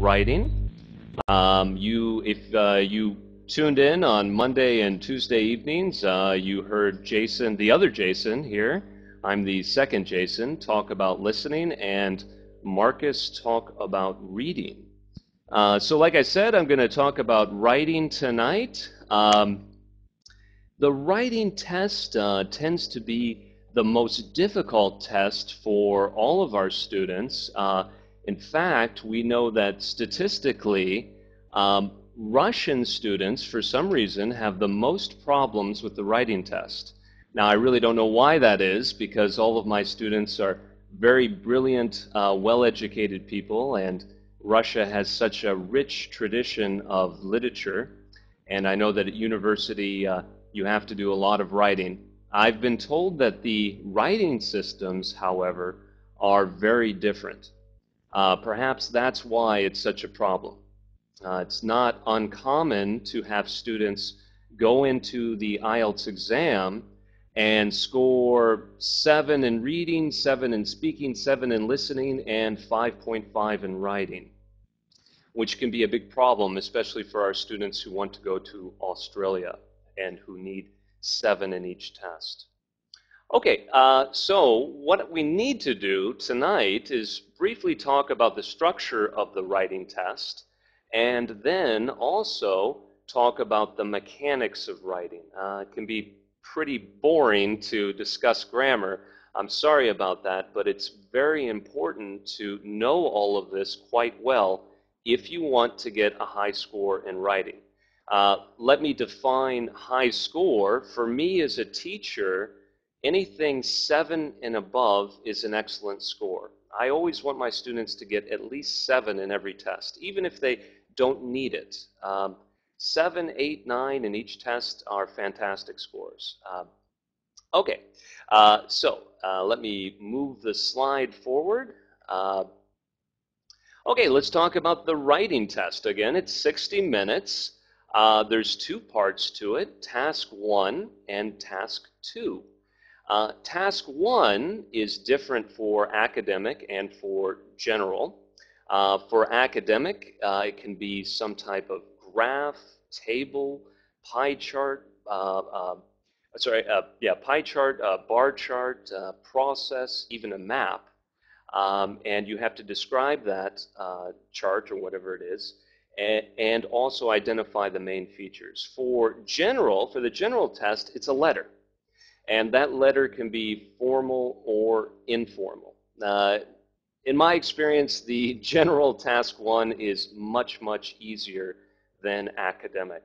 writing. If you tuned in on Monday and Tuesday evenings, you heard Jason, the other Jason here, I'm the second Jason, talk about listening, and Marcus talk about reading. So like I said, I'm going to talk about writing tonight. The writing test tends to be the most difficult test for all of our students. In fact, we know that statistically, Russian students, for some reason, have the most problems with the writing test. Now, I really don't know why that is, because all of my students are very brilliant, well-educated people, and Russia has such a rich tradition of literature. And I know that at university, you have to do a lot of writing. I've been told that the writing systems, however, are very different. Perhaps that's why it's such a problem. It's not uncommon to have students go into the IELTS exam and score 7 in reading, 7 in speaking, 7 in listening, and 5.5 in writing, which can be a big problem, especially for our students who want to go to Australia and who need 7 in each test. Okay, so what we need to do tonight is briefly talk about the structure of the writing test, and then also talk about the mechanics of writing. It can be pretty boring to discuss grammar. I'm sorry about that, but it's very important to know all of this quite well if you want to get a high score in writing. Let me define high score. For me as a teacher, anything 7 and above is an excellent score. I always want my students to get at least 7 in every test, even if they don't need it. 7, 8, 9 in each test are fantastic scores. Okay, so let me move the slide forward. Okay, let's talk about the writing test. Again, it's 60 minutes. There's 2 parts to it, task 1 and task 2. Task 1 is different for academic and for general. For academic, it can be some type of graph, table, pie chart, pie chart, bar chart, process, even a map. And you have to describe that chart or whatever it is, and also identify the main features. For the general test, it's a letter. And that letter can be formal or informal. In my experience, the general task 1 is much, much easier than academic.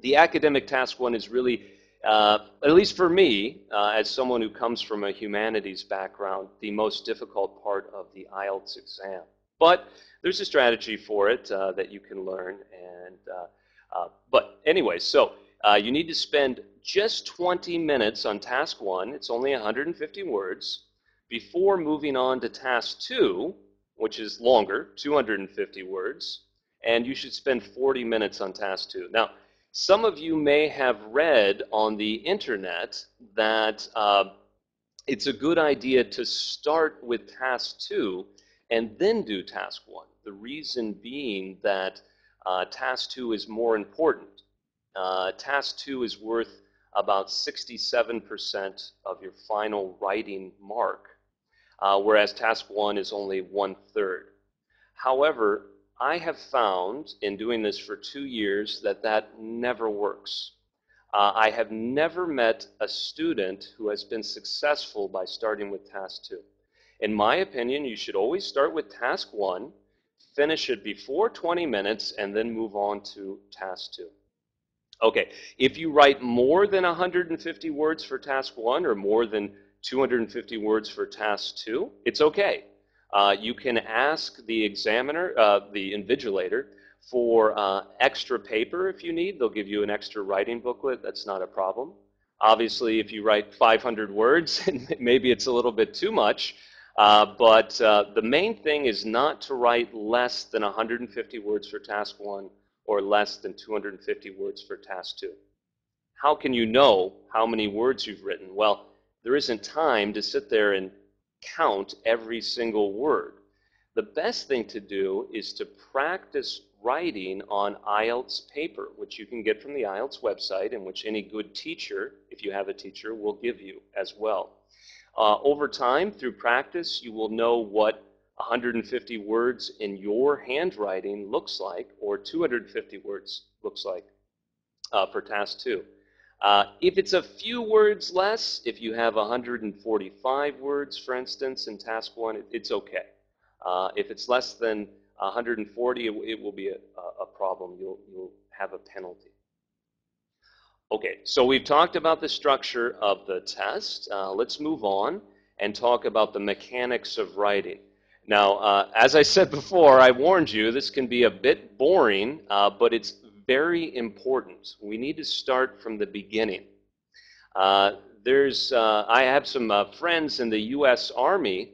The academic task 1 is really, at least for me, as someone who comes from a humanities background, the most difficult part of the IELTS exam. But there's a strategy for it that you can learn. But anyway, so you need to spend just 20 minutes on task 1. It's only 150 words. Before moving on to task 2, which is longer, 250 words, and you should spend 40 minutes on task 2. Now, some of you may have read on the internet that it's a good idea to start with task 2 and then do task 1. The reason being that task 2 is more important. Task 2 is worth about 67% of your final writing mark, whereas task 1 is only 1/3. However, I have found in doing this for 2 years that never works. I have never met a student who has been successful by starting with task 2. In my opinion, you should always start with task 1, finish it before 20 minutes, and then move on to task 2. Okay, if you write more than 150 words for task 1 or more than 250 words for task 2, it's okay. You can ask the examiner, the invigilator, for extra paper if you need. They'll give you an extra writing booklet. That's not a problem. Obviously, if you write 500 words, maybe it's a little bit too much. But the main thing is not to write less than 150 words for task 1 or less than 250 words for task 2. How can you know how many words you've written? Well, there isn't time to sit there and count every single word. the best thing to do is to practice writing on IELTS paper, which you can get from the IELTS website and which any good teacher, if you have a teacher, will give you as well. Over time, through practice, you will know what 150 words in your handwriting looks like, or 250 words looks like for task 2. If it's a few words less, if you have 145 words, for instance, in task 1, it's okay. If it's less than 140, it will be a problem. You'll have a penalty. Okay, so we've talked about the structure of the test. Let's move on and talk about the mechanics of writing. Now, as I said before, I warned you, this can be a bit boring, but it's very important. We need to start from the beginning. I have some friends in the U.S. Army,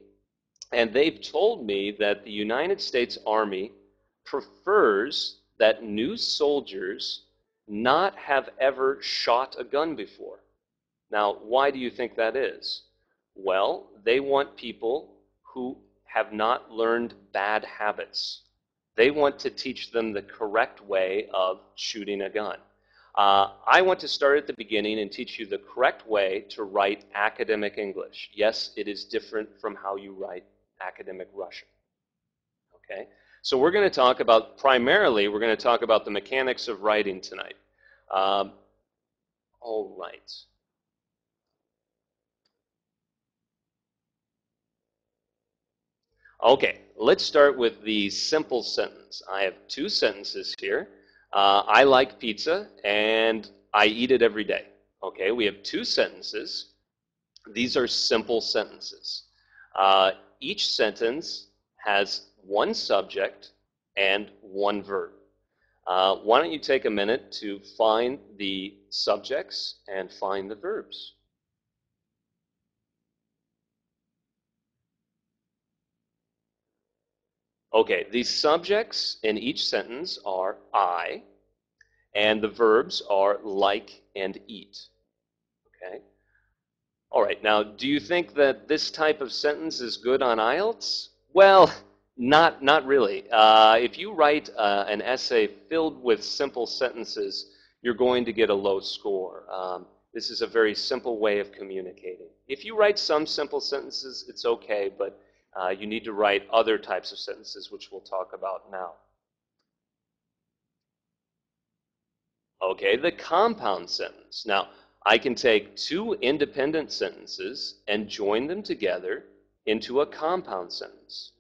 and they've told me that the United States Army prefers that new soldiers not have ever shot a gun before. Now, why do you think that is? Well, they want people who have not learned bad habits. They want to teach them the correct way of shooting a gun. I want to start at the beginning and teach you the correct way to write academic English. Yes, it is different from how you write academic Russian. Okay? So we're going to talk about, primarily, we're going to talk about the mechanics of writing tonight. All right. Okay, let's start with the simple sentence. I have two sentences here. I like pizza and I eat it every day. Okay, we have two sentences. These are simple sentences. Each sentence has one subject and one verb. Why don't you take a minute to find the subjects and find the verbs? Okay, the subjects in each sentence are I, and the verbs are like and eat. Okay? All right, now, do you think that this type of sentence is good on IELTS? Well, not really. If you write an essay filled with simple sentences, you're going to get a low score. This is a very simple way of communicating. If you write some simple sentences, it's okay, but you need to write other types of sentences, which we'll talk about now. Okay, the compound sentence. Now, I can take two independent sentences and join them together into a compound sentence.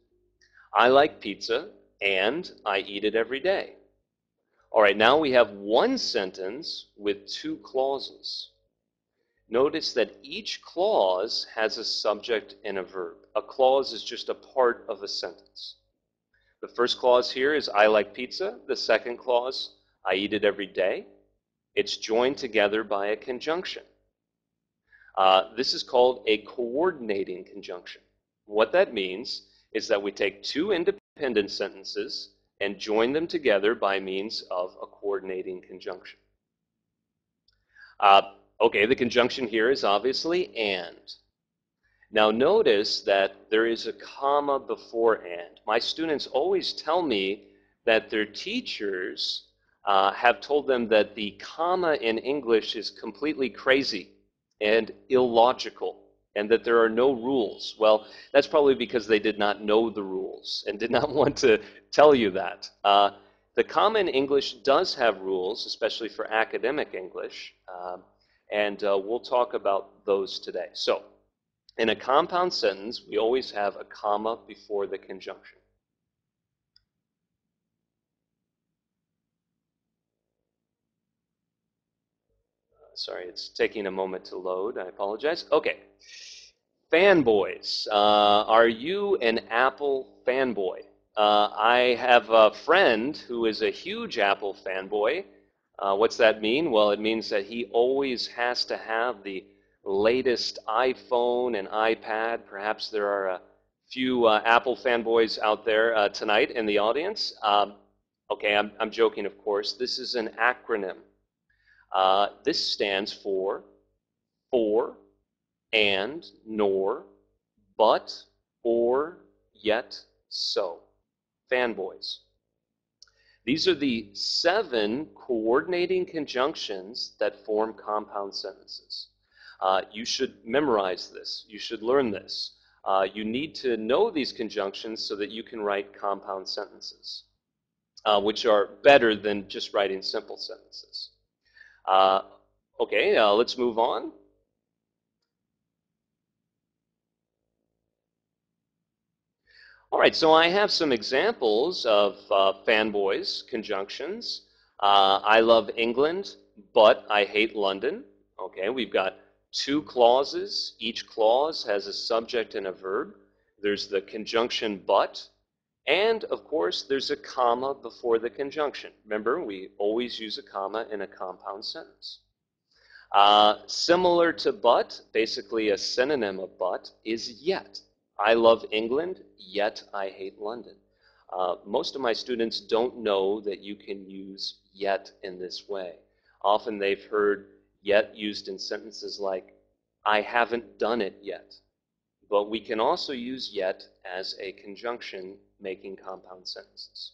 I like pizza and I eat it every day. All right, now we have one sentence with two clauses. Notice that each clause has a subject and a verb. A clause is just a part of a sentence. The first clause here is I like pizza. The second clause, I eat it every day. It's joined together by a conjunction. This is called a coordinating conjunction. What that means is that we take two independent sentences and join them together by means of a coordinating conjunction. Okay, the conjunction here is obviously and. Now notice that there is a comma before and. My students always tell me that their teachers have told them that the comma in English is completely crazy and illogical, and that there are no rules. Well, that's probably because they did not know the rules and did not want to tell you that. The comma in English does have rules, especially for academic English, and we'll talk about those today. So, in a compound sentence, we always have a comma before the conjunction. Sorry, it's taking a moment to load. I apologize. Okay. Fanboys. Are you an Apple fanboy? I have a friend who is a huge Apple fanboy. What's that mean? Well, it means that he always has to have the latest iPhone and iPad. Perhaps there are a few Apple fanboys out there tonight in the audience. Okay, I'm joking, of course. This is an acronym. This stands for and, nor, but, or, yet, so. Fanboys. These are the 7 coordinating conjunctions that form compound sentences. You should memorize this. You should learn this. You need to know these conjunctions so that you can write compound sentences, which are better than just writing simple sentences. Okay, let's move on. All right, so I have some examples of fanboys conjunctions. I love England, but I hate London. Okay, we've got 2 clauses. Each clause has a subject and a verb. There's the conjunction but, and of course there's a comma before the conjunction. Remember, we always use a comma in a compound sentence. Similar to but, basically a synonym of but, is yet. I love England, yet I hate London. Most of my students don't know that you can use yet in this way. Often they've heard yet used in sentences like, I haven't done it yet. But we can also use yet as a conjunction making compound sentences.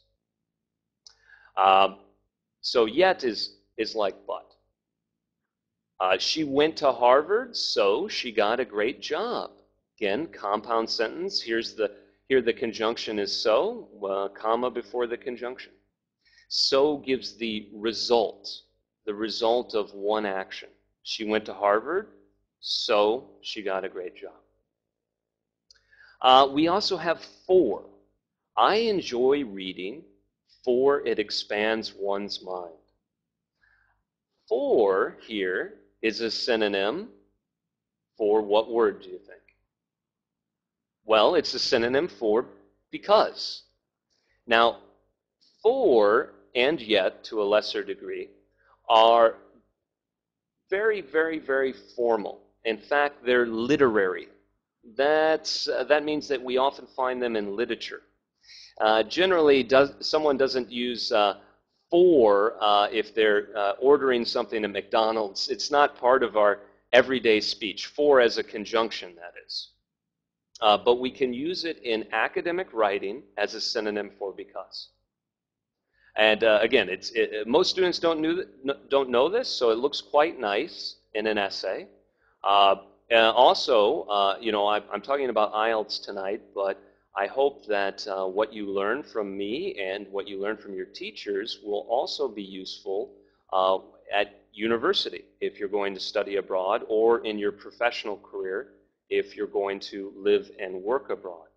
So yet is like but. She went to Harvard, so she got a great job. Again, compound sentence. Here the conjunction is so, comma before the conjunction. So gives the result of one action. She went to Harvard, so she got a great job. We also have for. I enjoy reading, for it expands one's mind. For here is a synonym for what word do you think? Well, it's a synonym for because. Now, for and yet, to a lesser degree, are very, very, very formal. In fact, they're literary. That means that we often find them in literature. Generally, someone doesn't use for if they're ordering something at McDonald's. It's not part of our everyday speech. For as a conjunction, that is. But we can use it in academic writing as a synonym for because. And again, most students don't know this, so it looks quite nice in an essay. Also, I'm talking about IELTS tonight, but I hope that what you learn from me and what you learn from your teachers will also be useful at university if you're going to study abroad, or in your professional career if you're going to live and work abroad.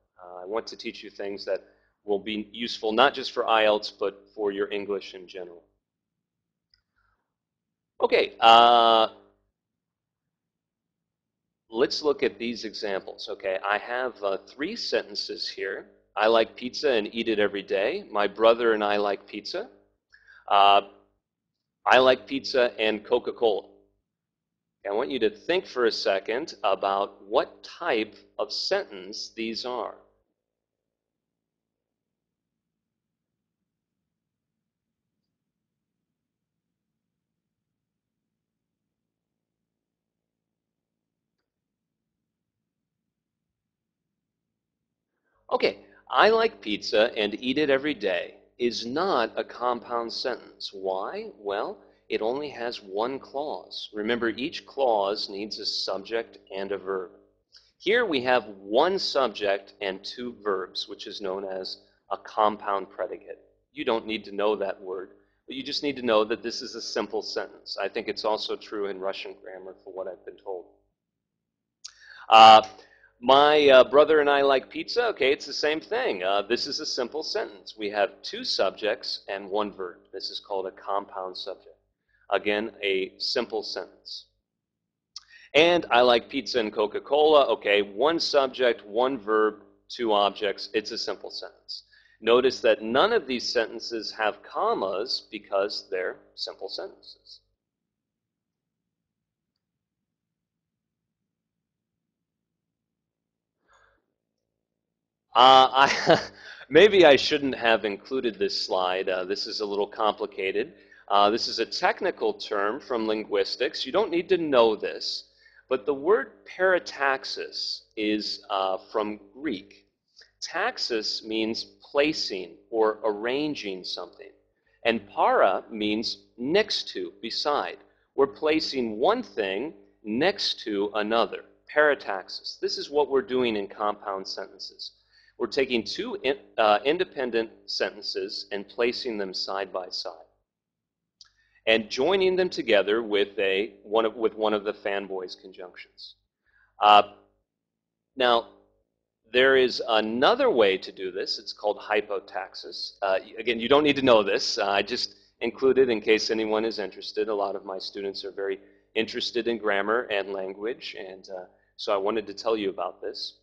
I want to teach you things that will be useful not just for IELTS, but for your English in general. Okay, let's look at these examples. Okay, I have 3 sentences here. I like pizza and eat it every day. My brother and I like pizza. I like pizza and Coca-Cola. I want you to think for a second about what type of sentence these are. Okay, I like pizza and eat it every day is not a compound sentence. Why? Well, it only has one clause. Remember, each clause needs a subject and a verb. Here we have one subject and 2 verbs, which is known as a compound predicate. You don't need to know that word, but you just need to know that this is a simple sentence. I think it's also true in Russian grammar for what I've been told. My brother and I like pizza. Okay, it's the same thing. This is a simple sentence. We have 2 subjects and 1 verb. This is called a compound subject. Again, a simple sentence. And I like pizza and Coca-Cola. Okay, 1 subject, 1 verb, 2 objects. It's a simple sentence. Notice that none of these sentences have commas because they're simple sentences. Maybe I shouldn't have included this slide. This is a little complicated. This is a technical term from linguistics. You don't need to know this, but the word parataxis is from Greek. Taxis means placing or arranging something. And para means next to, beside. We're placing one thing next to another. Parataxis. This is what we're doing in compound sentences. We're taking two independent sentences and placing them side by side, and joining them together with one of the Fanboys conjunctions. Now, there is another way to do this. It's called hypotaxis. Again, you don't need to know this. I just included in case anyone is interested. A lot of my students are very interested in grammar and language, and so I wanted to tell you about this.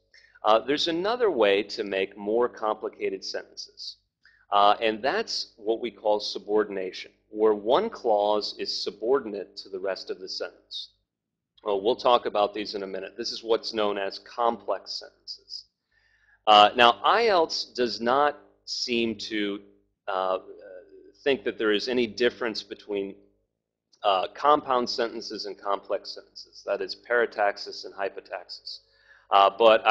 There's another way to make more complicated sentences, and that's what we call subordination, where one clause is subordinate to the rest of the sentence. Well, we'll talk about these in a minute. This is what's known as complex sentences. Now, IELTS does not seem to think that there is any difference between compound sentences and complex sentences. That is parataxis and hypotaxis. But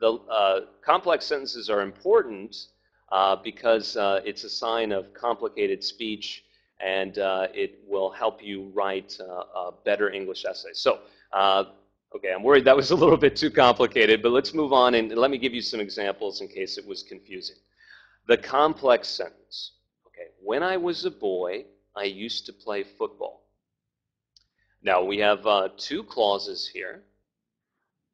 the complex sentences are important because it's a sign of complicated speech, and it will help you write better English essays. So, okay, I'm worried that was a little bit too complicated, but let's move on and let me give you some examples in case it was confusing. The complex sentence. Okay, when I was a boy, I used to play football. Now, we have two clauses here,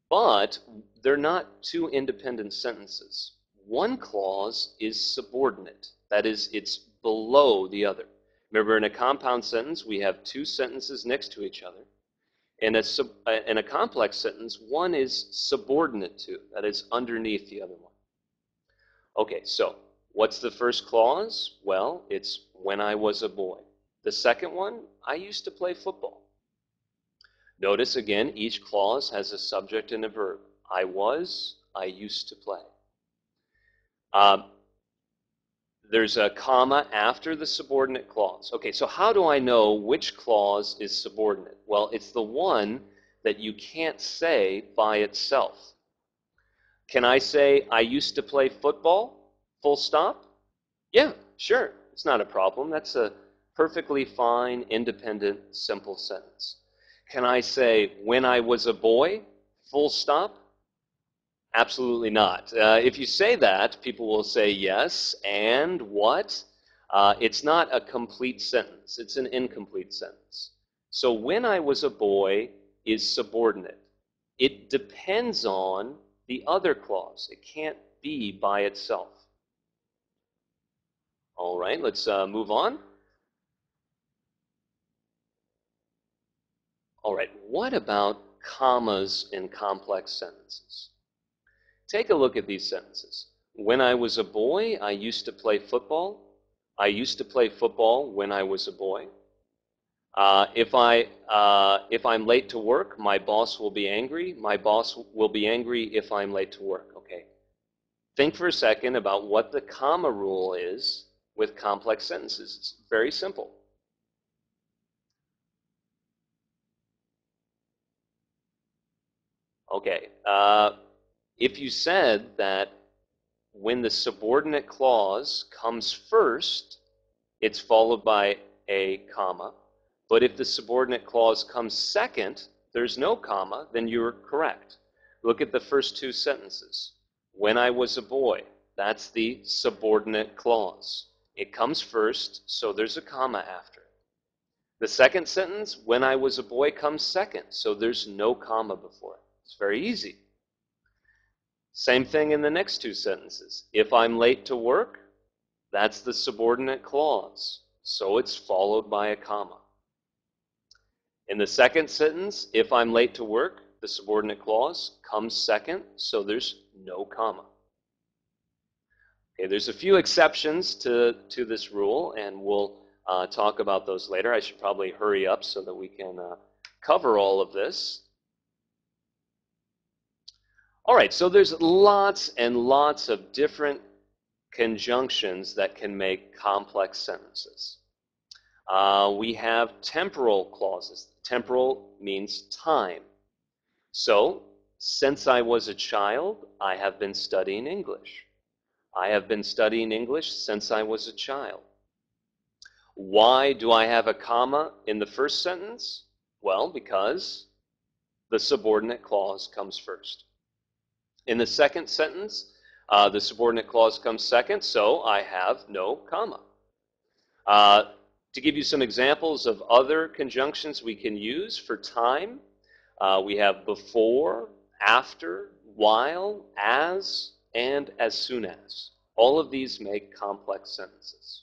but they're not two independent sentences. One clause is subordinate. That is, it's below the other. Remember, in a compound sentence, we have two sentences next to each other. In a complex sentence, one is subordinate to, that is, underneath the other one. Okay, so what's the first clause? Well, it's when I was a boy. The second one, I used to play football. Notice again, each clause has a subject and a verb. I was, I used to play. There's a comma after the subordinate clause. Okay, so how do I know which clause is subordinate? Well, it's the one that you can't say by itself. Can I say, I used to play football, full stop? Yeah, sure, it's not a problem. That's a perfectly fine, independent, simple sentence. Can I say, when I was a boy, full stop? Absolutely not. If you say that, people will say yes, and what? It's not a complete sentence. It's an incomplete sentence. So when I was a boy is subordinate. It depends on the other clause. It can't be by itself. All right, let's move on. All right, what about commas in complex sentences? Take a look at these sentences. When I was a boy, I used to play football. I used to play football when I was a boy. If I'm late to work, my boss will be angry. My boss will be angry if I'm late to work. Okay. Think for a second about what the comma rule is with complex sentences. It's very simple. Okay. If you said that when the subordinate clause comes first, it's followed by a comma. But if the subordinate clause comes second, there's no comma, then you're correct. Look at the first two sentences. When I was a boy, that's the subordinate clause. It comes first, so there's a comma after it. The second sentence, when I was a boy, comes second, so there's no comma before it. It's very easy. Same thing in the next two sentences. If I'm late to work, that's the subordinate clause, so it's followed by a comma. In the second sentence, if I'm late to work, the subordinate clause comes second, so there's no comma. Okay, there's a few exceptions to this rule, and we'll talk about those later. I should probably hurry up so that we can cover all of this. All right, so there's lots and lots of different conjunctions that can make complex sentences. We have temporal clauses. Temporal means time. So since I was a child, I have been studying English. I have been studying English since I was a child. Why do I have a comma in the first sentence? Well, because the subordinate clause comes first. In the second sentence, the subordinate clause comes second, so I have no comma. To give you some examples of other conjunctions we can use for time, we have before, after, while, as, and as soon as. All of these make complex sentences.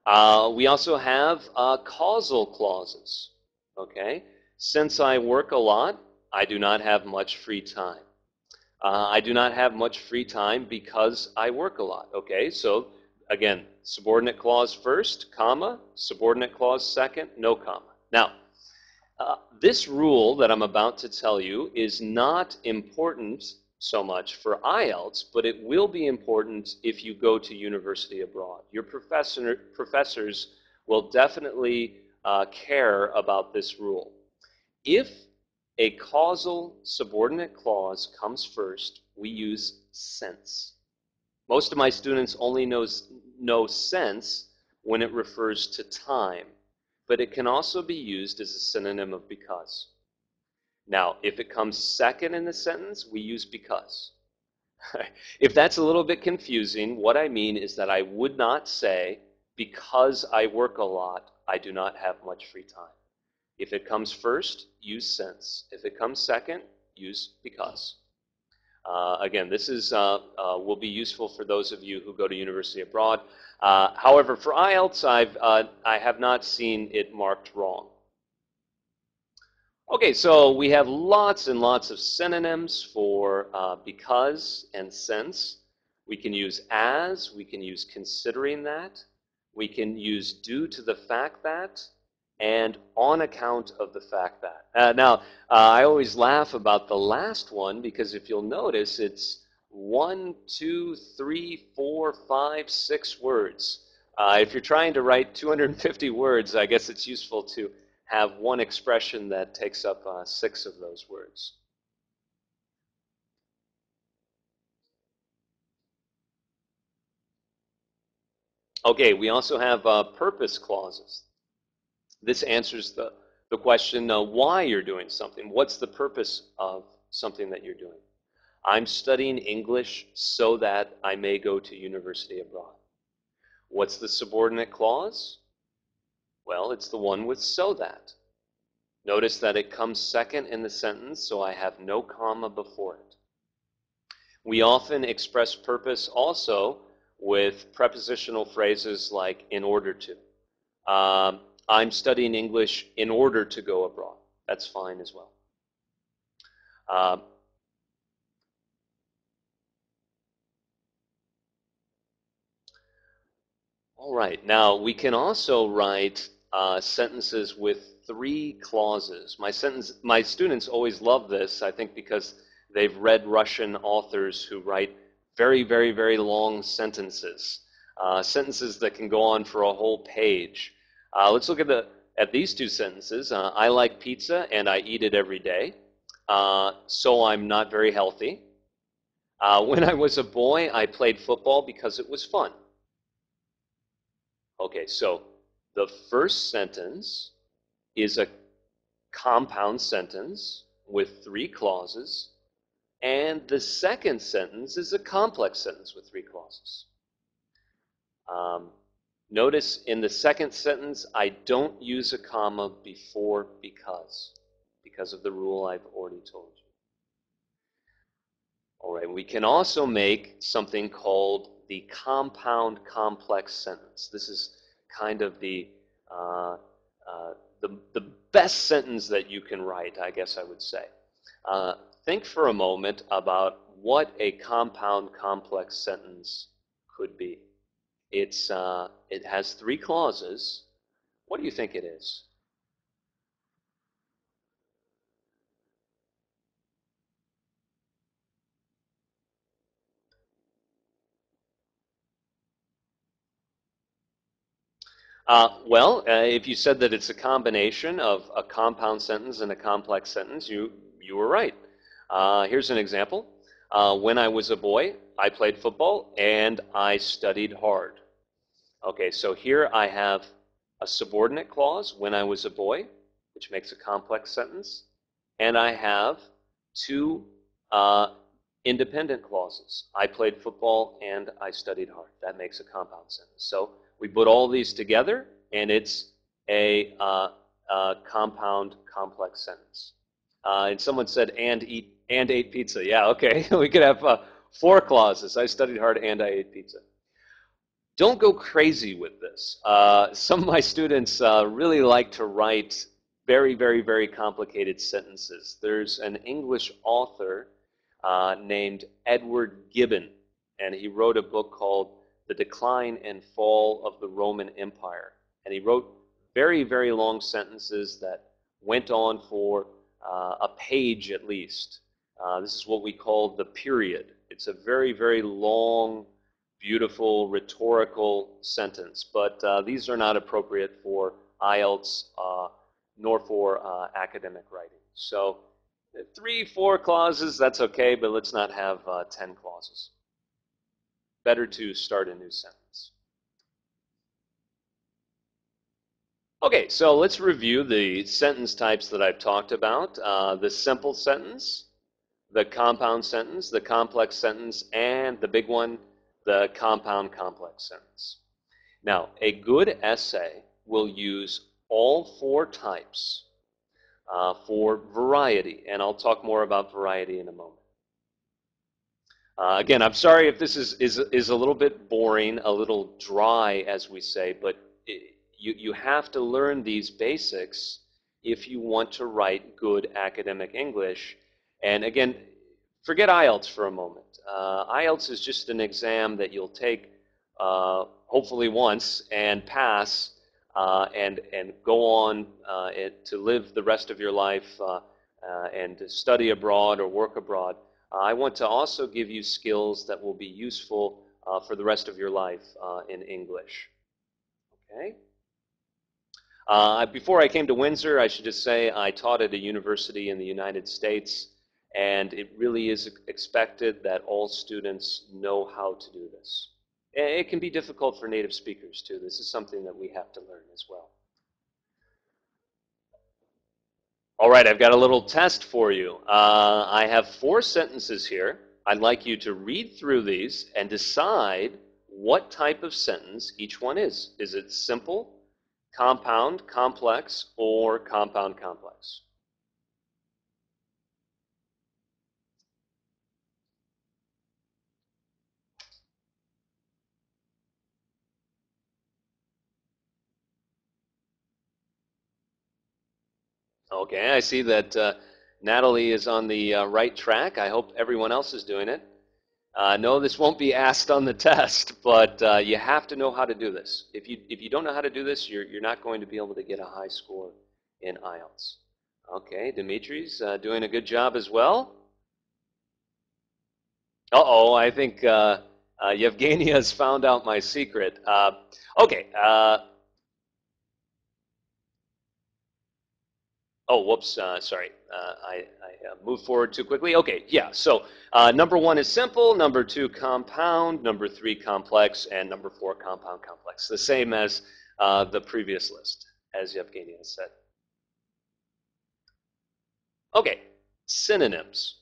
We also have causal clauses. Okay, since I work a lot, I do not have much free time. I do not have much free time because I work a lot. Okay, so again, subordinate clause first, comma, subordinate clause second, no comma. Now, this rule that I'm about to tell you is not important so much for IELTS, but it will be important if you go to university abroad. Your professors will definitely care about this rule. If a causal subordinate clause comes first, we use since. Most of my students only know since when it refers to time, but it can also be used as a synonym of because. Now, if it comes second in the sentence, we use because. If that's a little bit confusing, what I mean is that I would not say, because I work a lot, I do not have much free time. If it comes first, use since. If it comes second, use because. Again, this is will be useful for those of you who go to university abroad. However, for IELTS, I have not seen it marked wrong. Okay, so we have lots and lots of synonyms for because and since. We can use as, we can use considering that, we can use due to the fact that, and on account of the fact that. Now, I always laugh about the last one because if you'll notice, it's 1, 2, 3, 4, 5, 6 words. If you're trying to write 250 words, I guess it's useful to have one expression that takes up 6 of those words. Okay, we also have purpose clauses. This answers the question why you're doing something. What's the purpose of something that you're doing? I'm studying English so that I may go to university abroad. What's the subordinate clause? Well, it's the one with so that. Notice that it comes second in the sentence, so I have no comma before it. We often express purpose also with prepositional phrases like in order to. I'm studying English in order to go abroad. That's fine as well. All right, now we can also write sentences with 3 clauses. My students always love this, I think, because they've read Russian authors who write very, very, very long sentences, sentences that can go on for a whole page. Let's look at these 2 sentences. I like pizza and I eat it every day, so I'm not very healthy. When I was a boy, I played football because it was fun. Okay, so the first sentence is a compound sentence with 3 clauses, and the second sentence is a complex sentence with 3 clauses. Notice in the second sentence, I don't use a comma before because of the rule I've already told you. All right, we can also make something called the compound complex sentence. This is kind of the best sentence that you can write, I guess I would say. Think for a moment about what a compound complex sentence could be. It has 3 clauses. What do you think it is? If you said that it's a combination of a compound sentence and a complex sentence, you were right. Here's an example. When I was a boy, I played football and I studied hard. Okay, so here I have a subordinate clause, when I was a boy, which makes a complex sentence, and I have two independent clauses. I played football and I studied hard. That makes a compound sentence. So we put all these together, and it's a compound complex sentence. And someone said, and ate pizza. Yeah, okay. We could have 4 clauses. I studied hard and I ate pizza. Don't go crazy with this. Some of my students really like to write very, very, very complicated sentences. There's an English author named Edward Gibbon, and he wrote a book called The Decline and Fall of the Roman Empire. And he wrote very, very long sentences that went on for a page at least. This is what we call the period. It's a very, very long, beautiful, rhetorical sentence, but these are not appropriate for IELTS nor for academic writing. So 3, 4 clauses, that's okay, but let's not have 10 clauses. Better to start a new sentence. Okay, so let's review the sentence types that I've talked about. The simple sentence, the compound sentence, the complex sentence, and the big one, the compound complex sentence. Now, a good essay will use all 4 types for variety, and I'll talk more about variety in a moment. Again, I'm sorry if this is a little bit boring, a little dry, as we say, but you have to learn these basics if you want to write good academic English. And again, forget IELTS for a moment. IELTS is just an exam that you'll take hopefully once and pass and go on to live the rest of your life and to study abroad or work abroad. I want to also give you skills that will be useful for the rest of your life in English. Okay? Before I came to Windsor, I should just say I taught at a university in the United States, and it really is expected that all students know how to do this. It can be difficult for native speakers too. This is something that we have to learn as well. All right, I've got a little test for you. I have 4 sentences here. I'd like you to read through these and decide what type of sentence each one is. Is it simple, compound, complex, or compound complex? Okay, I see that Natalie is on the right track. I hope everyone else is doing it. No, this won't be asked on the test, but you have to know how to do this. If you don't know how to do this, you're not going to be able to get a high score in IELTS. Okay, Dimitri's doing a good job as well. Uh-oh, I think Yevgenia has found out my secret. Okay. Oh, whoops, sorry. I moved forward too quickly. Okay, yeah, so number 1 is simple, number 2 compound, number 3 complex, and number 4 compound complex. The same as the previous list, as Yevgenia said. Okay, synonyms.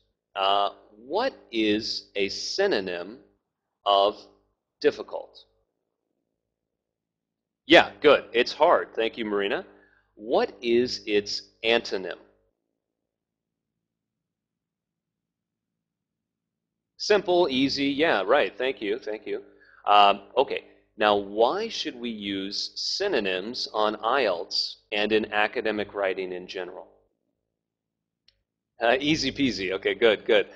What is a synonym of difficult? Yeah, good. It's hard. Thank you, Marina. What is its antonym? Simple, easy, yeah, right. Thank you, thank you. Okay, now why should we use synonyms on IELTS and in academic writing in general? Easy peasy. Okay, good, good.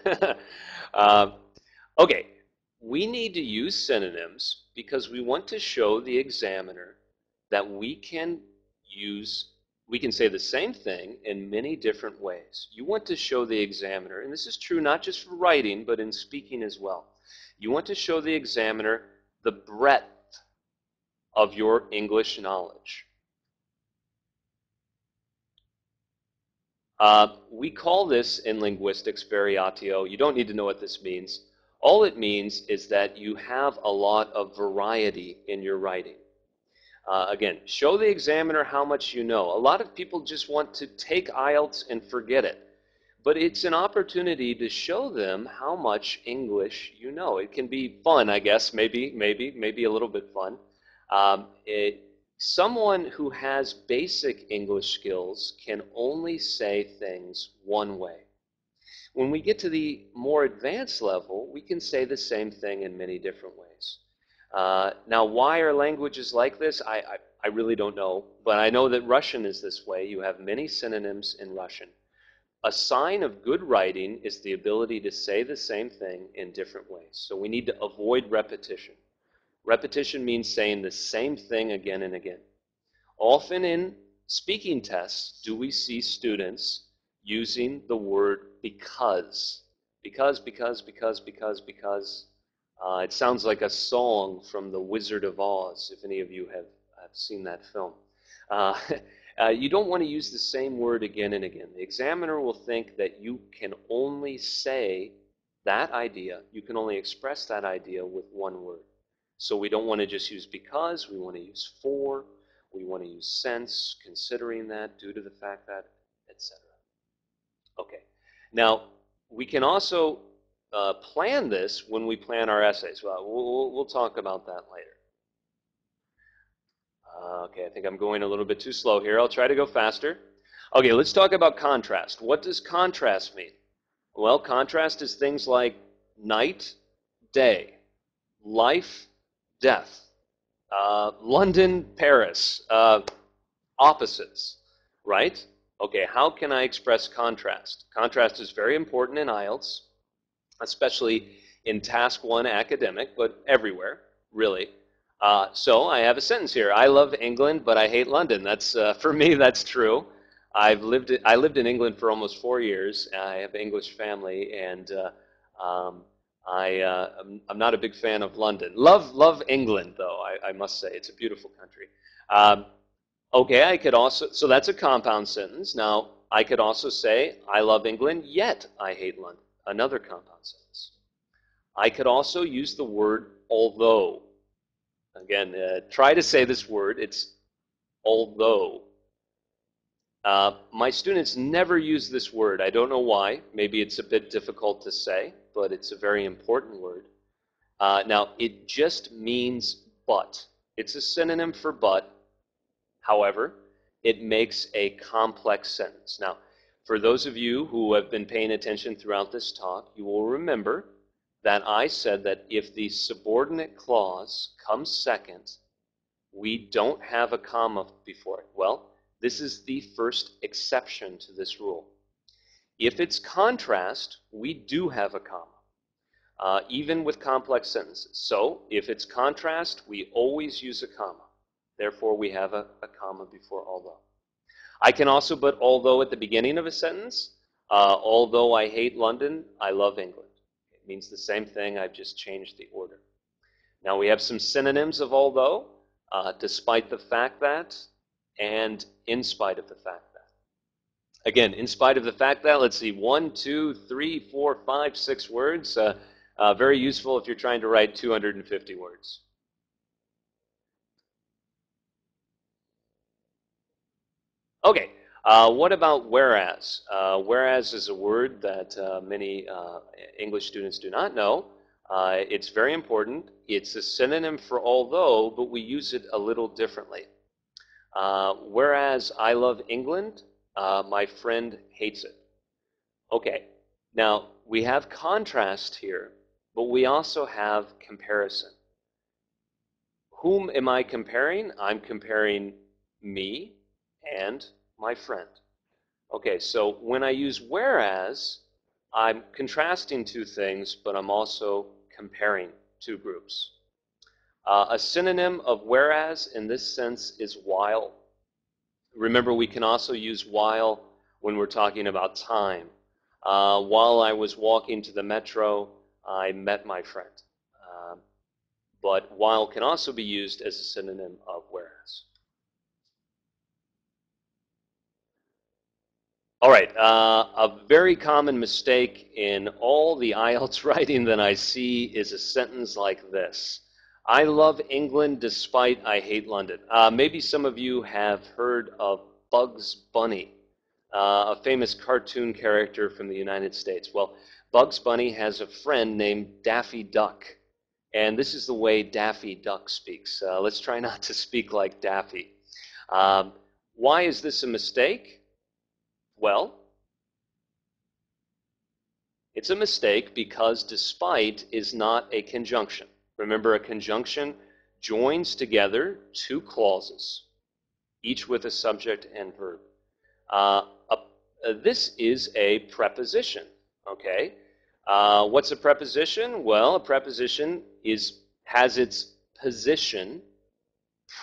Okay, we need to use synonyms because we want to show the examiner that we can say the same thing in many different ways. You want to show the examiner, and this is true not just for writing, but in speaking as well. You want to show the examiner the breadth of your English knowledge. We call this in linguistics variatio. You don't need to know what this means. All it means is that you have a lot of variety in your writing. Again, show the examiner how much you know. A lot of people just want to take IELTS and forget it. But it's an opportunity to show them how much English you know. It can be fun, I guess, maybe a little bit fun. Someone who has basic English skills can only say things one way. When we get to the more advanced level, we can say the same thing in many different ways. Now, why are languages like this? I really don't know, but I know that Russian is this way. You have many synonyms in Russian. A sign of good writing is the ability to say the same thing in different ways. So we need to avoid repetition. Repetition means saying the same thing again and again. Often in speaking tests do we see students using the word because. Because. It sounds like a song from The Wizard of Oz, if any of you have seen that film. You don't want to use the same word again and again. The examiner will think that you can only say that idea, you can only express that idea with one word. So we don't want to just use because, we want to use for, we want to use since, considering that, due to the fact that, etc. Okay. Now, we can also plan this when we plan our essays. Well, we'll talk about that later. Okay, I think I'm going a little bit too slow here. I'll try to go faster. Okay, let's talk about contrast. What does contrast mean? Well, contrast is things like night, day, life, death, London, Paris, opposites, right? Okay, how can I express contrast? Contrast is very important in IELTS, especially in Task 1 academic, but everywhere, really. So I have a sentence here. I love England, but I hate London. That's for me, that's true. I lived in England for almost 4 years. I have an English family, and I'm not a big fan of London. Love England, though, I must say. It's a beautiful country. Okay, I could also, so that's a compound sentence. Now, I could also say, I love England, yet I hate London. Another compound sentence. I could also use the word although. Again, try to say this word. It's although. My students never use this word. I don't know why. Maybe it's a bit difficult to say, but it's a very important word. Now, it just means but. It's a synonym for but. However, it makes a complex sentence. Now, for those of you who have been paying attention throughout this talk, you will remember that I said that if the subordinate clause comes second, we don't have a comma before it. Well, this is the first exception to this rule. If it's contrast, we do have a comma, even with complex sentences. So if it's contrast, we always use a comma. Therefore, we have a comma before although. I can also put although at the beginning of a sentence. Although I hate London, I love England. It means the same thing, I've just changed the order. Now we have some synonyms of although, despite the fact that, and in spite of the fact that. Again, in spite of the fact that, let's see, 1, 2, 3, 4, 5, 6 words. Very useful if you're trying to write 250 words. Okay, what about whereas? Whereas is a word that many English students do not know. It's very important. It's a synonym for although, but we use it a little differently. Whereas I love England, my friend hates it. Okay, now we have contrast here, but we also have comparison. Whom am I comparing? I'm comparing me and my friend. Okay, so when I use whereas, I'm contrasting two things, but I'm also comparing two groups. A synonym of whereas in this sense is while. Remember, we can also use while when we're talking about time. While I was walking to the metro, I met my friend. but while can also be used as a synonym of whereas. All right, a very common mistake in all the IELTS writing that I see is a sentence like this. I love England despite I hate London. Maybe some of you have heard of Bugs Bunny, a famous cartoon character from the United States. Well, Bugs Bunny has a friend named Daffy Duck, and this is the way Daffy Duck speaks. Let's try not to speak like Daffy. Why is this a mistake? Well, it's a mistake because despite is not a conjunction. Remember, a conjunction joins together two clauses, each with a subject and verb. This is a preposition, okay? What's a preposition? Well, a preposition has its position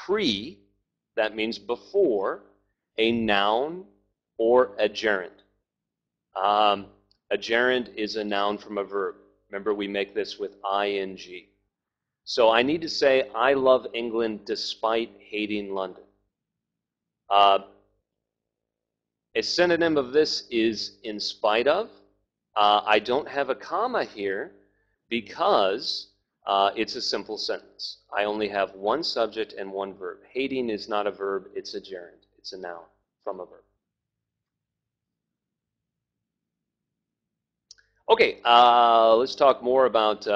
pre, that means before, a noun or a gerund. A gerund is a noun from a verb. Remember, we make this with ing. So I need to say, I love England despite hating London. A synonym of this is in spite of. I don't have a comma here because it's a simple sentence. I only have one subject and one verb. Hating is not a verb, it's a gerund. It's a noun from a verb. Okay, let's talk more about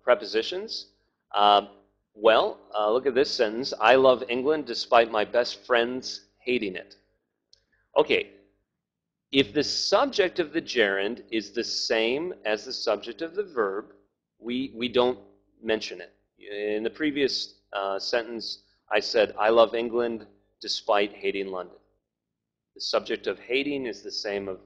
prepositions. Look at this sentence. I love England despite my best friends hating it. Okay, if the subject of the gerund is the same as the subject of the verb, we don't mention it. In the previous sentence, I said, I love England despite hating London. The subject of hating is the same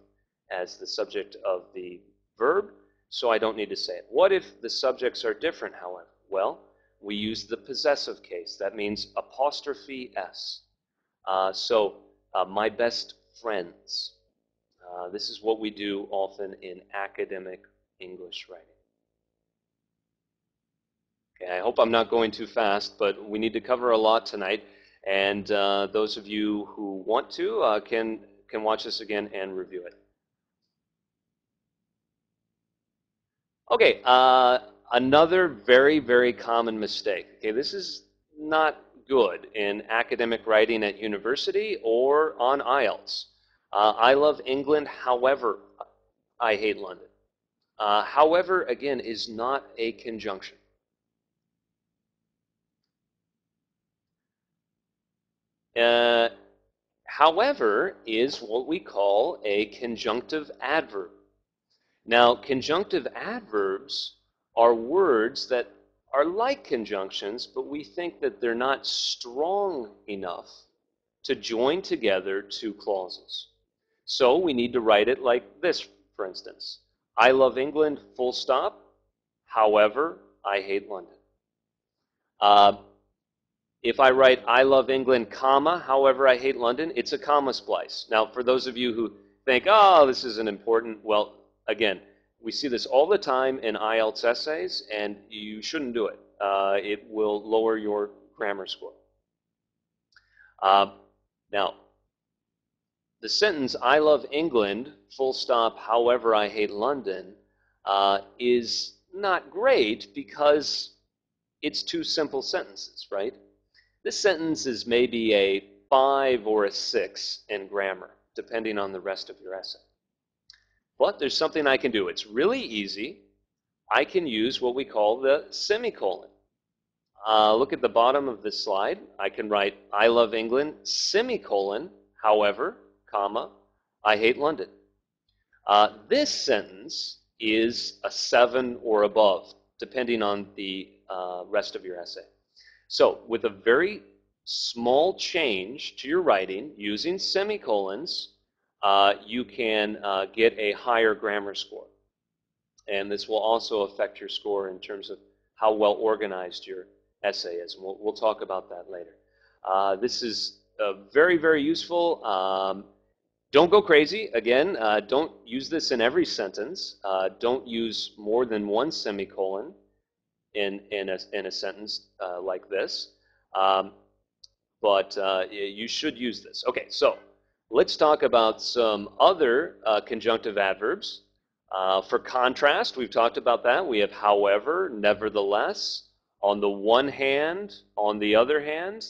as the subject of the verb, so I don't need to say it. What if the subjects are different, however? Well, we use the possessive case. That means apostrophe S. My best friends. This is what we do often in academic English writing. Okay, I hope I'm not going too fast, but we need to cover a lot tonight, and those of you who want to can watch this again and review it. Okay, another very, very common mistake. Okay, this is not good in academic writing at university or on IELTS. I love England, however, I hate London. However, again, is not a conjunction. However is what we call a conjunctive adverb. Now, conjunctive adverbs are words that are like conjunctions, but we think that they're not strong enough to join together two clauses. So we need to write it like this, for instance. I love England, full stop. However, I hate London. If I write I love England, comma, however, I hate London, it's a comma splice. Now, for those of you who think, oh, this isn't important, well, again, we see this all the time in IELTS essays, and you shouldn't do it. It will lower your grammar score. Now, the sentence, I love England, full stop, however I hate London, is not great because it's two simple sentences, right? This sentence is maybe a 5 or a 6 in grammar, depending on the rest of your essay. But there's something I can do. It's really easy. I can use what we call the semicolon. Look at the bottom of this slide. I can write, I love England, semicolon, however, comma, I hate London. This sentence is a 7 or above, depending on the rest of your essay. So with a very small change to your writing using semicolons, you can get a higher grammar score. And this will also affect your score in terms of how well organized your essay is. And we'll talk about that later. This is very, very useful. Don't go crazy. Again, don't use this in every sentence. Don't use more than one semicolon. in a sentence like this, but you should use this. Okay, so let's talk about some other conjunctive adverbs. For contrast, we've talked about that. We have however, nevertheless, on the one hand, on the other hand,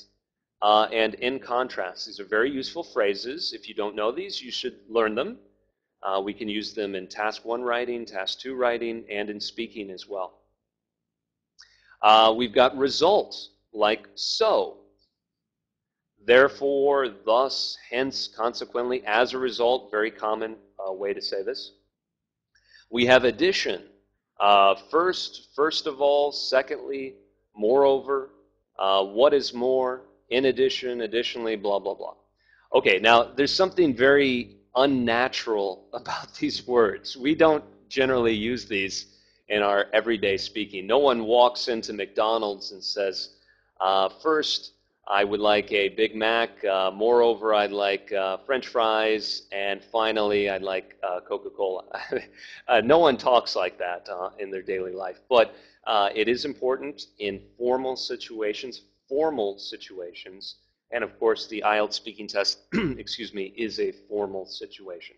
and in contrast. These are very useful phrases. If you don't know these, you should learn them. We can use them in task 1 writing, task 2 writing, and in speaking as well. We've got results, like so. Therefore, thus, hence, consequently, as a result, very common way to say this. We have addition. First of all, secondly, moreover, what is more, in addition, additionally, blah, blah, blah. Okay, now there's something very unnatural about these words. We don't generally use these in our everyday speaking. No one walks into McDonald's and says, first, I would like a Big Mac, moreover, I'd like French fries, and finally, I'd like Coca-Cola. No one talks like that in their daily life, but it is important in formal situations, and of course, the IELTS speaking test, excuse me, is a formal situation,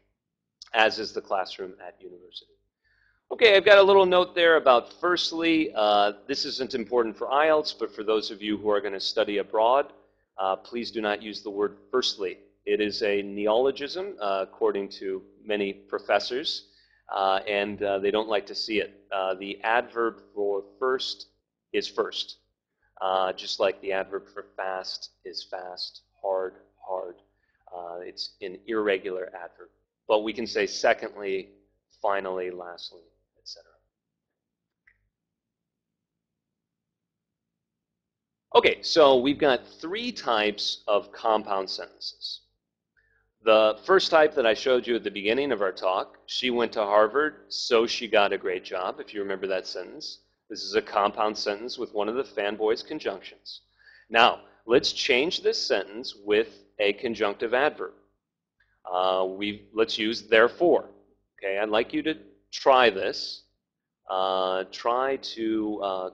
as is the classroom at university. Okay, I've got a little note there about firstly. This isn't important for IELTS, but for those of you who are going to study abroad, please do not use the word firstly. It is a neologism, according to many professors, and they don't like to see it. The adverb for first is first, just like the adverb for fast is fast, hard, hard. It's an irregular adverb. But we can say secondly, finally, lastly, etc. Okay, so we've got 3 types of compound sentences. The first type that I showed you at the beginning of our talk, she went to Harvard, so she got a great job, if you remember that sentence. This is a compound sentence with one of the Fanboys conjunctions. Now, let's change this sentence with a conjunctive adverb. Let's use therefore. Okay, I'd like you to try this. Try to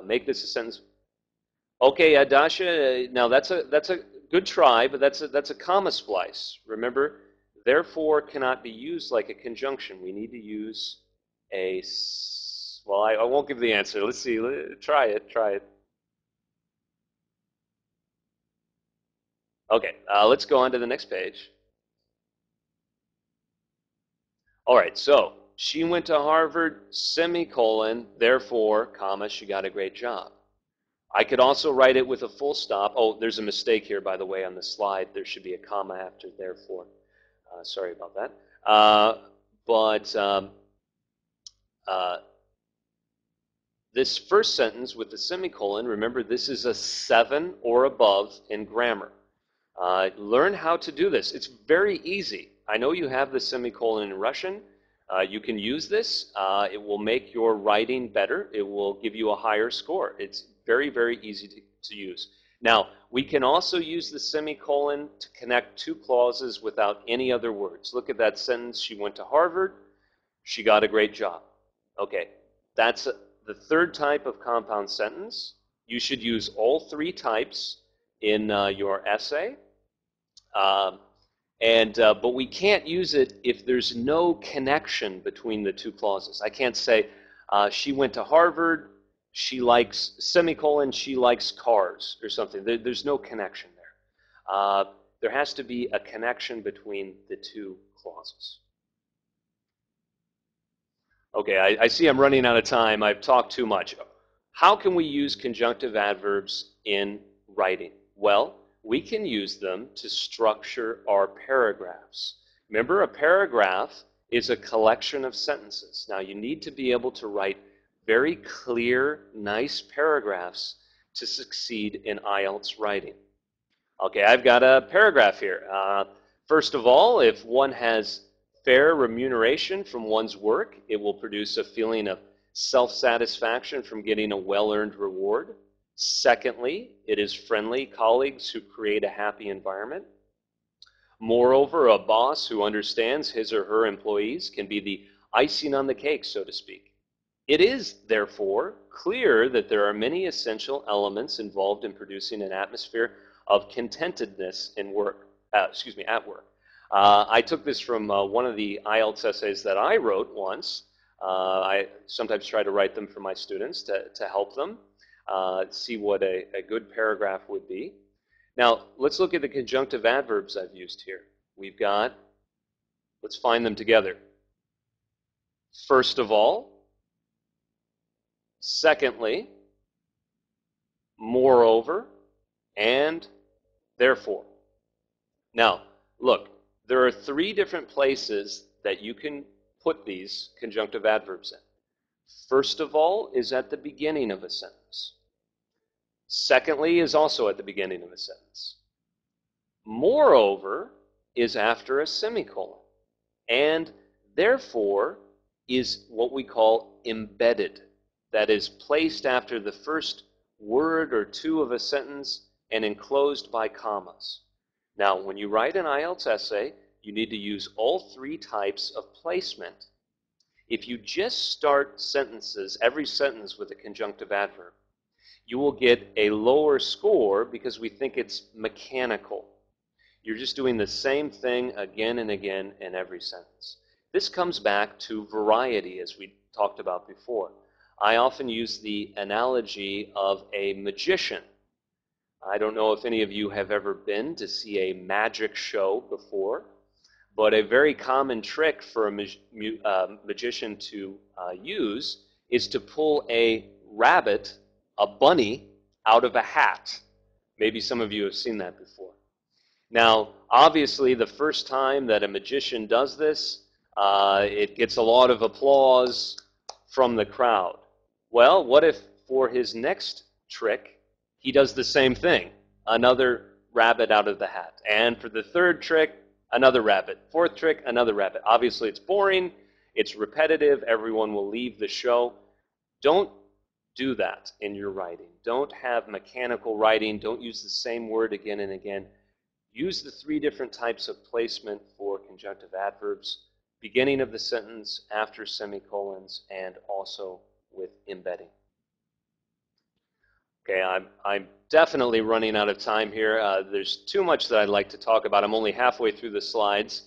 make this a sentence. Okay, Dasha. Now that's a good try, but that's a comma splice. Remember, therefore cannot be used like a conjunction. We need to use a. Well, I won't give the answer. Let's see. Try it. Try it. Okay. Let's go on to the next page. All right. So she went to Harvard, semicolon, therefore, comma, she got a great job. I could also write it with a full stop. Oh, there's a mistake here, by the way, on the slide. There should be a comma after therefore. Sorry about that. This first sentence with the semicolon, remember this is a 7 or above in grammar. Learn how to do this. It's very easy. I know you have the semicolon in Russian. You can use this. It will make your writing better. It will give you a higher score. It's very, very easy to use. Now, we can also use the semicolon to connect 2 clauses without any other words. Look at that sentence. She went to Harvard. She got a great job. Okay, that's the third type of compound sentence. You should use all 3 types in your essay. But we can't use it if there's no connection between the 2 clauses. I can't say, she went to Harvard, she likes, semicolon, she likes cars, or something. There's no connection there. There has to be a connection between the 2 clauses. Okay, I see I'm running out of time. I've talked too much. How can we use conjunctive adverbs in writing? Well, we can use them to structure our paragraphs. Remember, a paragraph is a collection of sentences. Now, you need to be able to write very clear, nice paragraphs to succeed in IELTS writing. Okay, I've got a paragraph here. First of all, if one has fair remuneration from one's work, it will produce a feeling of self-satisfaction from getting a well-earned reward. Secondly, it is friendly colleagues who create a happy environment. Moreover, a boss who understands his or her employees can be the icing on the cake, so to speak. It is, therefore, clear that there are many essential elements involved in producing an atmosphere of contentedness in work. At work. I took this from one of the IELTS essays that I wrote once. I sometimes try to write them for my students to help them see what a good paragraph would be. Now, let's look at the conjunctive adverbs I've used here. We've got, let's find them together. First of all, secondly, moreover, and therefore. Now, look, there are 3 different places that you can put these conjunctive adverbs in. First of all is at the beginning of a sentence. Secondly is also at the beginning of a sentence. Moreover is after a semicolon. And therefore is what we call embedded. That is placed after the first word or 2 of a sentence and enclosed by commas. Now, when you write an IELTS essay, you need to use all 3 types of placement. If you just start sentences, every sentence with a conjunctive adverb, you will get a lower score because we think it's mechanical. You're just doing the same thing again and again in every sentence. This comes back to variety, as we talked about before. I often use the analogy of a magician. I don't know if any of you have ever been to see a magic show before, but a very common trick for a magician to use is to pull a rabbit, a bunny, out of a hat. Maybe some of you have seen that before. Now, obviously, the first time that a magician does this, it gets a lot of applause from the crowd. Well, what if for his next trick, he does the same thing, another rabbit out of the hat. And for the 3rd trick, another rabbit. 4th trick, another rabbit. Obviously, it's boring, it's repetitive, everyone will leave the show. Don't do that in your writing. Don't have mechanical writing. Don't use the same word again and again. Use the 3 different types of placement for conjunctive adverbs, beginning of the sentence, after semicolons, and also with embedding. Okay, I'm definitely running out of time here. There's too much that I'd like to talk about. I'm only halfway through the slides.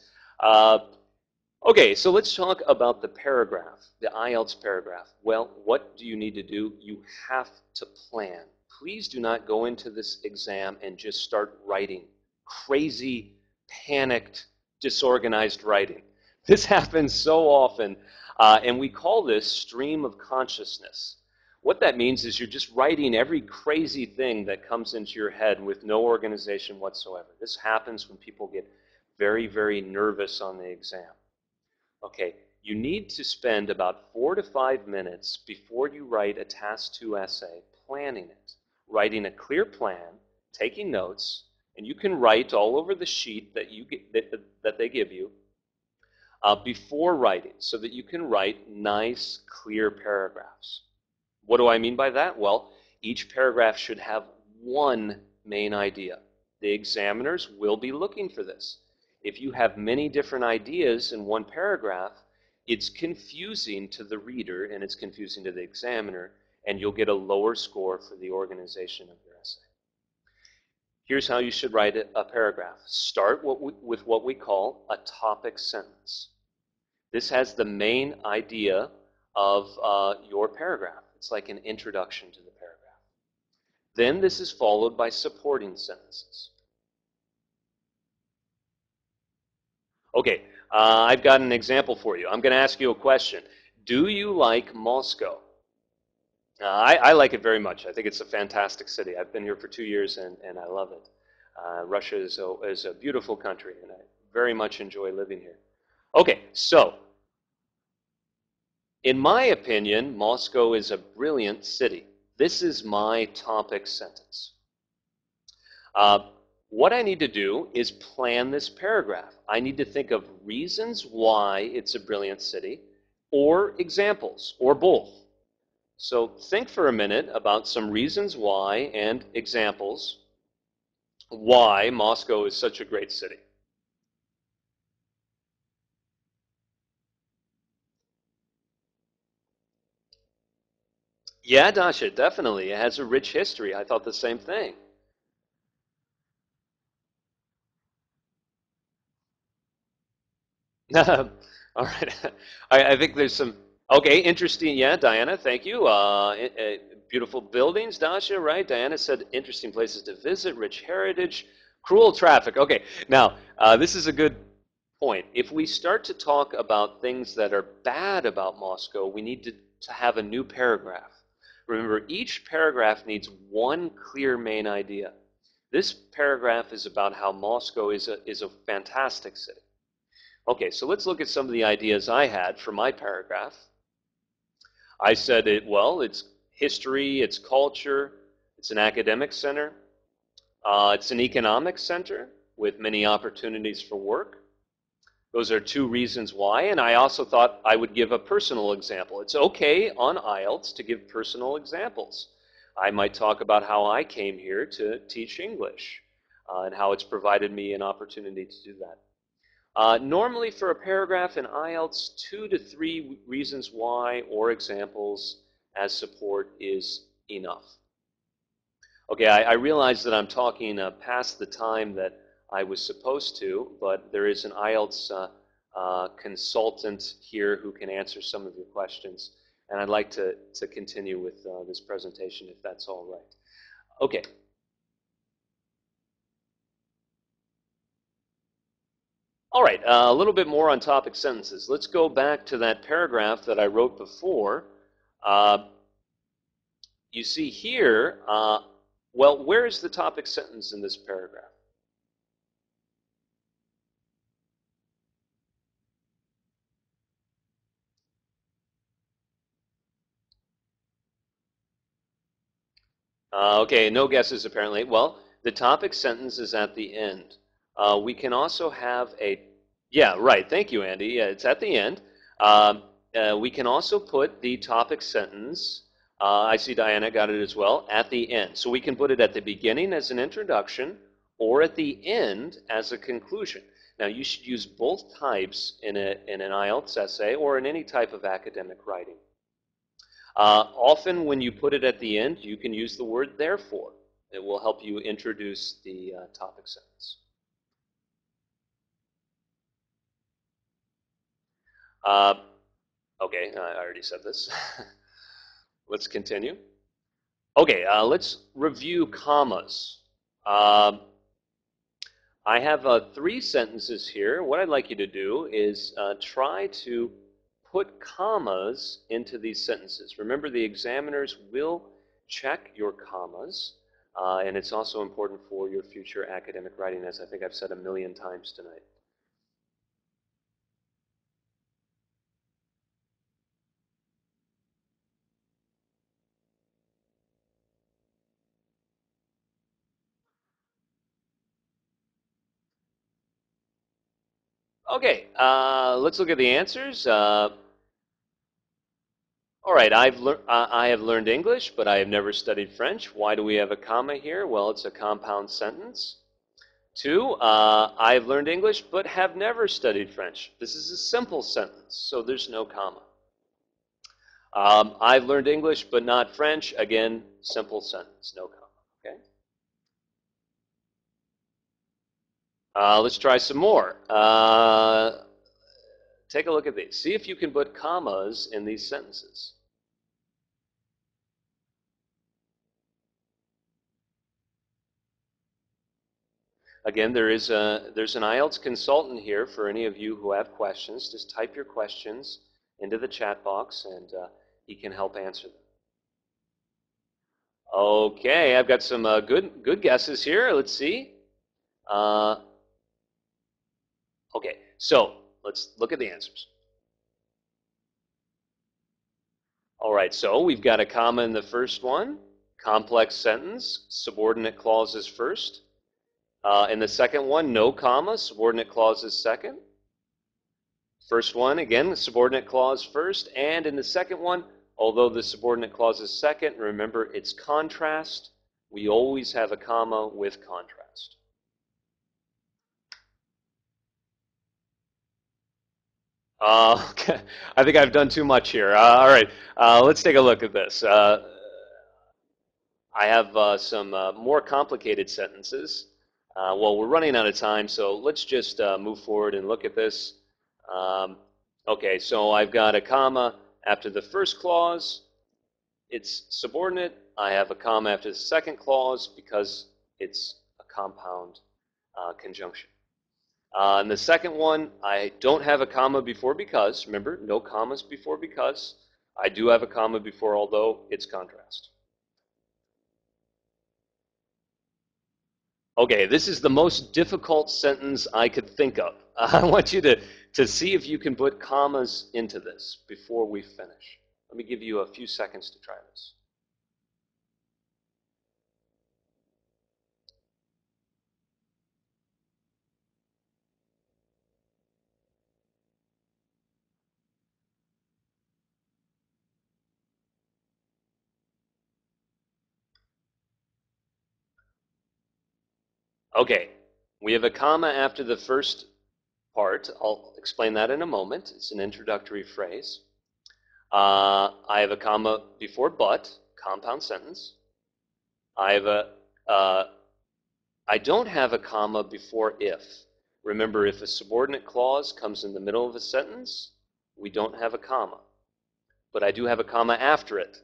Okay, so let's talk about the paragraph, the IELTS paragraph. Well, what do you need to do? You have to plan. Please do not go into this exam and just start writing. Crazy, panicked, disorganized writing. This happens so often, and we call this stream of consciousness. What that means is you're just writing every crazy thing that comes into your head with no organization whatsoever. This happens when people get very, very nervous on the exam. Okay, you need to spend about 4 to 5 minutes before you write a Task 2 essay planning it, writing a clear plan, taking notes, and you can write all over the sheet that that they give you before writing so that you can write nice, clear paragraphs. What do I mean by that? Well, each paragraph should have one main idea. The examiners will be looking for this. If you have many different ideas in one paragraph, it's confusing to the reader and it's confusing to the examiner, and you'll get a lower score for the organization of your essay. Here's how you should write a paragraph. Start with what we call a topic sentence. This has the main idea of your paragraph. It's like an introduction to the paragraph. Then this is followed by supporting sentences. Okay, I've got an example for you. I'm going to ask you a question. Do you like Moscow? I like it very much. I think it's a fantastic city. I've been here for 2 years and I love it. Russia is a beautiful country and I very much enjoy living here. Okay, so in my opinion, Moscow is a brilliant city. This is my topic sentence. What I need to do is plan this paragraph. I need to think of reasons why it's a brilliant city, or examples, or both. So think for a minute about some reasons why and examples why Moscow is such a great city. Yeah, Dasha, definitely. It has a rich history. I thought the same thing. All right. I think there's some. Okay, interesting. Yeah, Diana, thank you. Beautiful buildings, Dasha, right? Diana said interesting places to visit, rich heritage, cruel traffic. Okay, now, this is a good point. If we start to talk about things that are bad about Moscow, we need to have a new paragraph. Remember, each paragraph needs one clear main idea. This paragraph is about how Moscow is a fantastic city. Okay, so let's look at some of the ideas I had for my paragraph. I said it's history, it's culture, it's an academic center, it's an economic center with many opportunities for work. Those are two reasons why, and I also thought I would give a personal example. It's okay on IELTS to give personal examples. I might talk about how I came here to teach English and how it's provided me an opportunity to do that. Normally for a paragraph in IELTS, 2 to 3 reasons why or examples as support is enough. Okay, I realize that I'm talking past the time that I was supposed to, but there is an IELTS consultant here who can answer some of your questions, and I'd like to continue with this presentation if that's all right. Okay. All right, a little bit more on topic sentences. Let's go back to that paragraph that I wrote before. You see here, well, where is the topic sentence in this paragraph? Okay, no guesses apparently. Well, the topic sentence is at the end. We can also have yeah, right, thank you, Andy. Yeah, it's at the end. We can also put the topic sentence, I see Diana got it as well, at the end. So we can put it at the beginning as an introduction or at the end as a conclusion. Now, you should use both types in an IELTS essay or in any type of academic writing. Often when you put it at the end, you can use the word therefore. It will help you introduce the topic sentence. Okay, I already said this. Let's continue. Okay, let's review commas. I have 3 sentences here. What I'd like you to do is try to put commas into these sentences. Remember, the examiners will check your commas, and it's also important for your future academic writing, as I think I've said 1,000,000 times tonight. Okay, let's look at the answers. All right, I have learned English, but I have never studied French. Why do we have a comma here? Well, it's a compound sentence. 2, I have learned English, but have never studied French. This is a simple sentence, so there's no comma. I've learned English, but not French. Again, simple sentence, no comma. Okay. Let's try some more. Take a look at these. See if you can put commas in these sentences. Again, there's an IELTS consultant here for any of you who have questions. Just type your questions into the chat box, and he can help answer them. Okay, I've got some good guesses here. Let's see. Okay, so let's look at the answers. All right, so we've got a comma in the first one, complex sentence, subordinate clauses first. In the second one, no comma, subordinate clauses second. First one, again, the subordinate clause first. And in the second one, although the subordinate clause is second, remember it's contrast. We always have a comma with contrast. Okay. I think I've done too much here. All right, let's take a look at this. I have some more complicated sentences. Well, we're running out of time, so let's just move forward and look at this. Um, okay, so I've got a comma after the first clause. It's subordinate. I have a comma after the second clause because it's a compound conjunction. And the second one, I don't have a comma before because. Remember, no commas before because. I do have a comma before although. It's contrast. Okay, this is the most difficult sentence I could think of. I want you to see if you can put commas into this before we finish. Let me give you a few seconds to try this. Okay, we have a comma after the first part. I'll explain that in a moment. It's an introductory phrase. I have a comma before but, compound sentence. I don't have a comma before if. Remember, if a subordinate clause comes in the middle of a sentence, we don't have a comma. But I do have a comma after it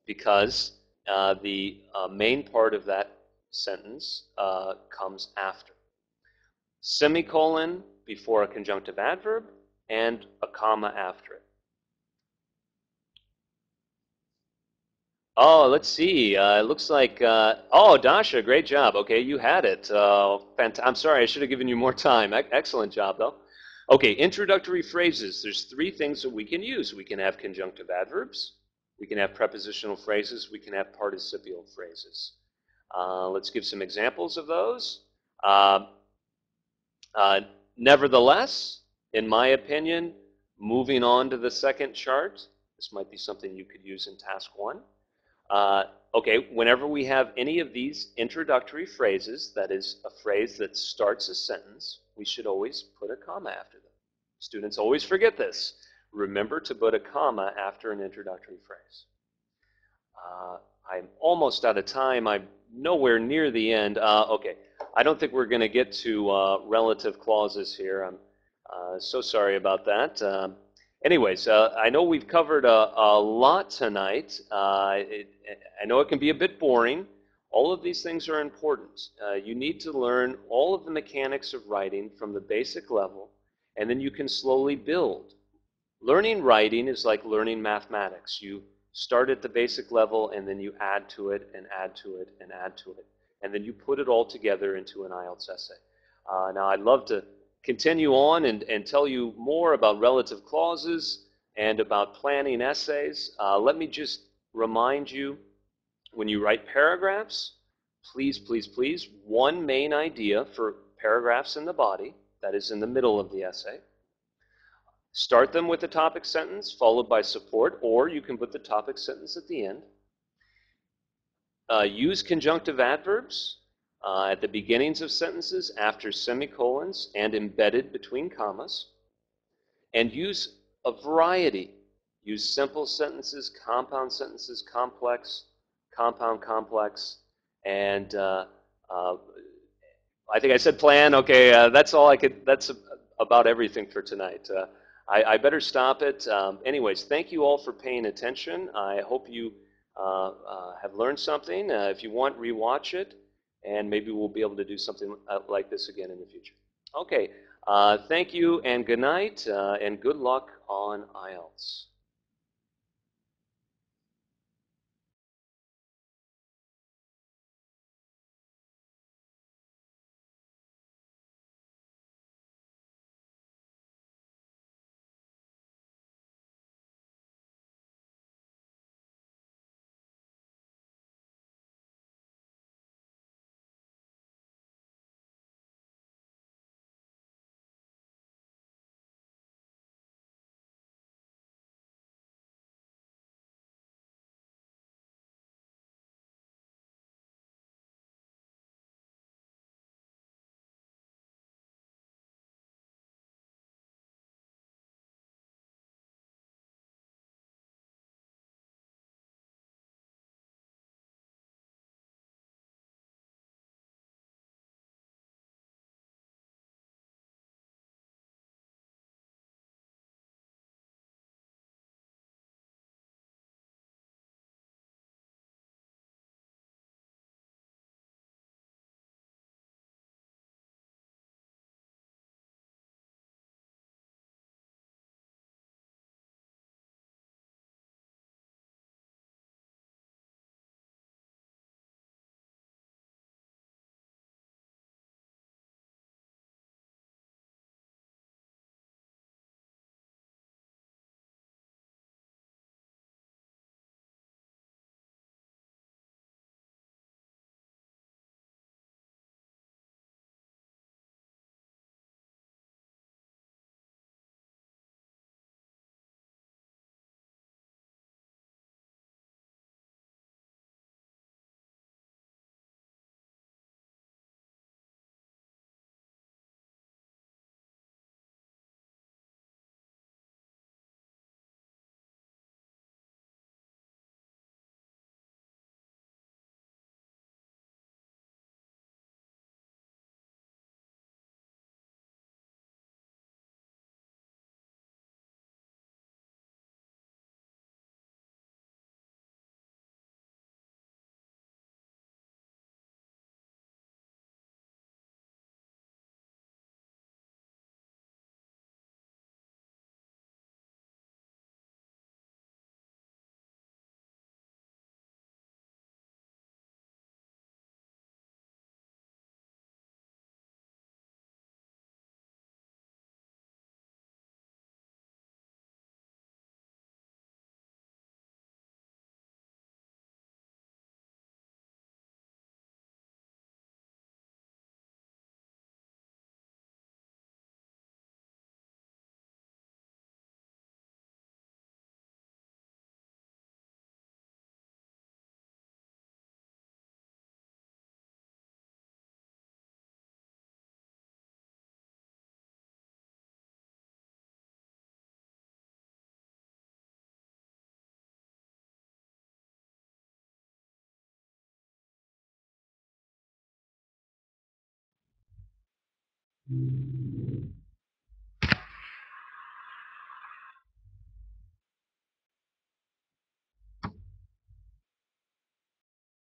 because the main part of that sentence comes after. Semicolon before a conjunctive adverb and a comma after it. Oh, let's see. It looks like, oh, Dasha, great job. Okay, you had it. I'm sorry, I should have given you more time. Excellent job, though. Okay, introductory phrases. There's three things that we can use. We can have conjunctive adverbs. We can have prepositional phrases. We can have participial phrases. Let's give some examples of those. Uh, Nevertheless, in my opinion, moving on to the second chart, this might be something you could use in task one. Okay, whenever we have any of these introductory phrases, that is a phrase that starts a sentence, we should always put a comma after them. Students always forget this. Remember to put a comma after an introductory phrase. I'm almost out of time. I'm nowhere near the end. Okay, I don't think we're going to get to relative clauses here. I'm so sorry about that. Anyways, I know we've covered a lot tonight. I know it can be a bit boring. All of these things are important. You need to learn all of the mechanics of writing from the basic level, and then you can slowly build. Learning writing is like learning mathematics. You start at the basic level, and then you add to it, and add to it, and add to it. And then you put it all together into an IELTS essay. Now, I'd love to continue on and tell you more about relative clauses and about planning essays. Let me just remind you, when you write paragraphs, please, please, please, one main idea for paragraphs in the body, that is in the middle of the essay. Start them with a topic sentence followed by support, or you can put the topic sentence at the end. Use conjunctive adverbs at the beginnings of sentences, after semicolons, and embedded between commas. And use a variety. Use simple sentences, compound sentences, complex, compound, complex, and I think I said plan. Okay, that's all I could. That's about everything for tonight. I better stop it. Anyways, thank you all for paying attention. I hope you have learned something. If you want, rewatch it, and maybe we'll be able to do something like this again in the future. Okay, thank you, and good night, and good luck on IELTS.